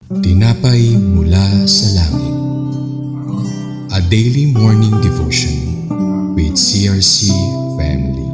Tinapay mula sa langit. A daily morning devotion with CRC Family.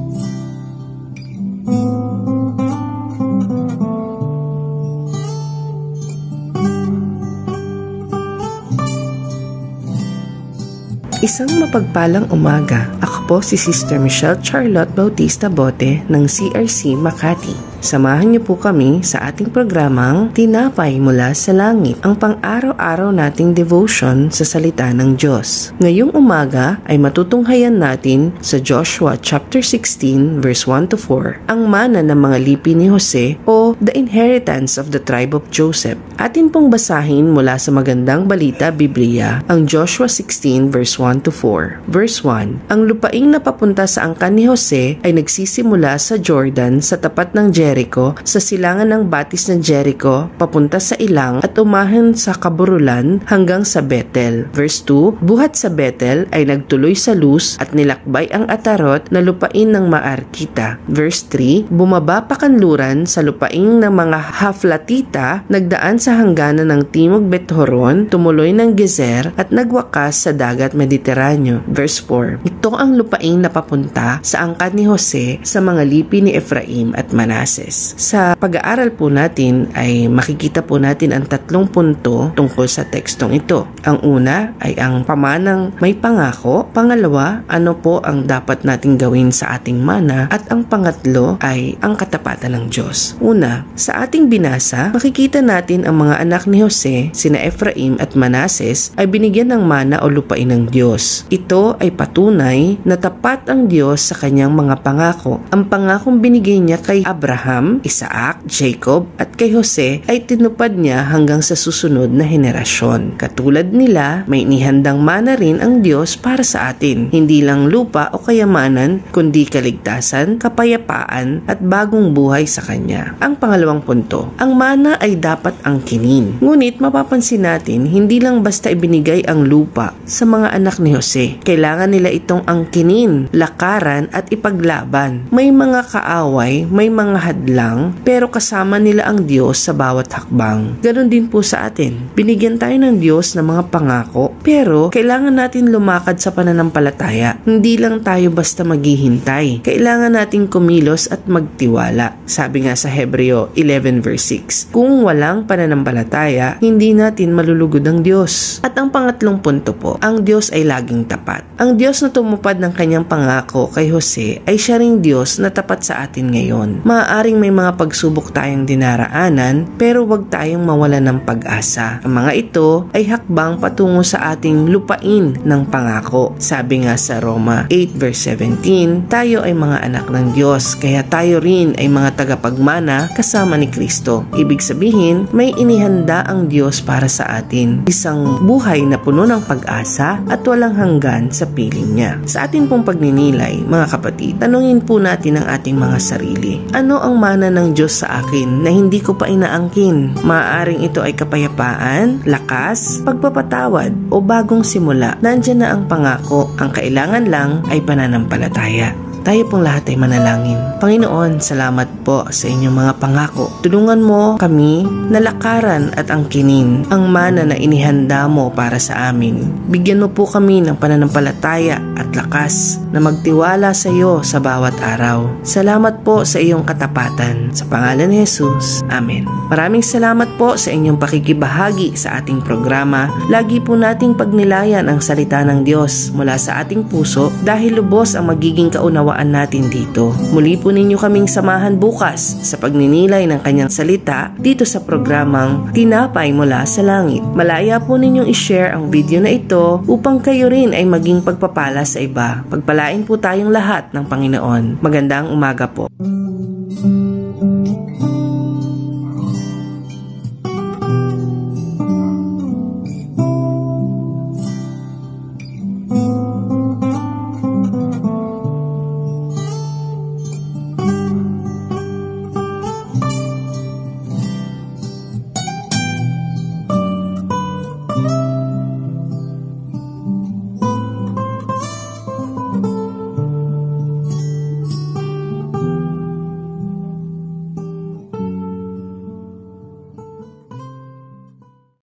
Isang mapagpalang umaga. Ako po si Sister Michelle Charlotte Bautista Bote ng CRC Makati. Samahan niyo po kami sa ating programang Tinapay Mula sa Langit, ang pang-araw-araw nating devotion sa salita ng Diyos. Ngayong umaga ay matutunghayan natin sa Joshua chapter 16 verse 1 to 4, ang mana ng mga lipi ni Jose o the inheritance of the tribe of Joseph. Atin pong basahin mula sa Magandang Balita Biblia ang Joshua 16 verse 1 to 4. Verse 1, ang lupaing na papunta sa angkan ni Jose ay nagsisimula sa Jordan sa tapat ng Jericho, sa silangan ng batis ng Jericho, papunta sa Ilang at umahan sa Kaburulan hanggang sa Bethel. Verse 2, buhat sa Bethel ay nagtuloy sa Luz at nilakbay ang Atarot na lupain ng Maarkita. Verse 3, bumaba pa kanluran sa lupaing ng mga Haflatita, nagdaan sa hangganan ng Timog Beth-horon, tumuloy ng Gezer at nagwakas sa dagat Mediteraneo. Verse 4, ito ang lupaing na papunta sa angkan ni Jose sa mga lipi ni Ephraim at Manases. Sa pag-aaral po natin ay makikita po natin ang 3 punto tungkol sa tekstong ito. Ang una ay ang pamanang may pangako. Pangalawa, ano po ang dapat nating gawin sa ating mana. At ang pangatlo ay ang katapatan ng Diyos. Una, sa ating binasa, makikita natin ang mga anak ni Jose, sina Ephraim at Manases, ay binigyan ng mana o lupain ng Diyos. Ito ay patunay na tapat ang Diyos sa kanyang mga pangako. Ang pangakong binigay niya kay Abraham, Isaac, Jacob at kay Jose ay tinupad niya hanggang sa susunod na henerasyon. Katulad nila, may inihandang mana rin ang Diyos para sa atin. Hindi lang lupa o kayamanan, kundi kaligtasan, kapayapaan at bagong buhay sa Kanya. Ang pangalawang punto, ang mana ay dapat angkinin. Ngunit mapapansin natin, hindi lang basta ibinigay ang lupa sa mga anak ni Jose. Kailangan nila itong angkinin, lakaran at ipaglaban. May mga kaaway, may mga hadlang, pero kasama nila ang Diyos sa bawat hakbang. Ganon din po sa atin. Binigyan tayo ng Diyos ng mga pangako, pero kailangan natin lumakad sa pananampalataya. Hindi lang tayo basta maghihintay. Kailangan nating kumilos at magtiwala. Sabi nga sa Hebreo 11 verse 6, kung walang pananampalataya, hindi natin malulugod ang Diyos. At ang pangatlong punto po, ang Diyos ay laging tapat. Ang Diyos na tumupad ng kanyang pangako kay Jose ay siya ring Diyos na tapat sa atin ngayon. Maaaring may mga pagsubok tayong dinaraanan, pero huwag tayong mawalan ng pag-asa. Ang mga ito ay hakbang patungo sa ating lupain ng pangako. Sabi nga sa Roma 8 verse 17, tayo ay mga anak ng Diyos, kaya tayo rin ay mga tagapagmana kasama ni Kristo. Ibig sabihin, may inihanda ang Diyos para sa atin. Isang buhay na puno ng pag-asa at walang hanggan sa piling niya. Sa ating pong pagninilay, mga kapatid, tanungin po natin ang ating mga sarili. Ano ang mana ng Diyos sa akin na hindi ko pa inaangkin? Maaaring ito ay kapayapaan, lakas, pagpapatawad o bagong simula. Nandiyan na ang pangako. Ang kailangan lang ay pananampalataya. Tayo pong lahat ay manalangin. Panginoon, salamat po sa inyong mga pangako. Tulungan mo kami na lakaran at angkinin ang mana na inihanda mo para sa amin. Bigyan mo po kami ng pananampalataya at lakas na magtiwala sa iyo sa bawat araw. Salamat po sa iyong katapatan. Sa pangalan ni Jesus. Amen. Maraming salamat po sa inyong pakikibahagi sa ating programa. Lagi po nating pagnilayan ang salita ng Diyos mula sa ating puso dahil lubos ang magiging kaunawaan natin dito. Muli po ninyo kaming samahan bukas sa pagninilay ng kanyang salita dito sa programang Tinapay Mula sa Langit. Malaya po ninyong i-share ang video na ito upang kayo rin ay maging pagpapala sa iba. Pagpalain po tayong lahat ng Panginoon. Magandang umaga po.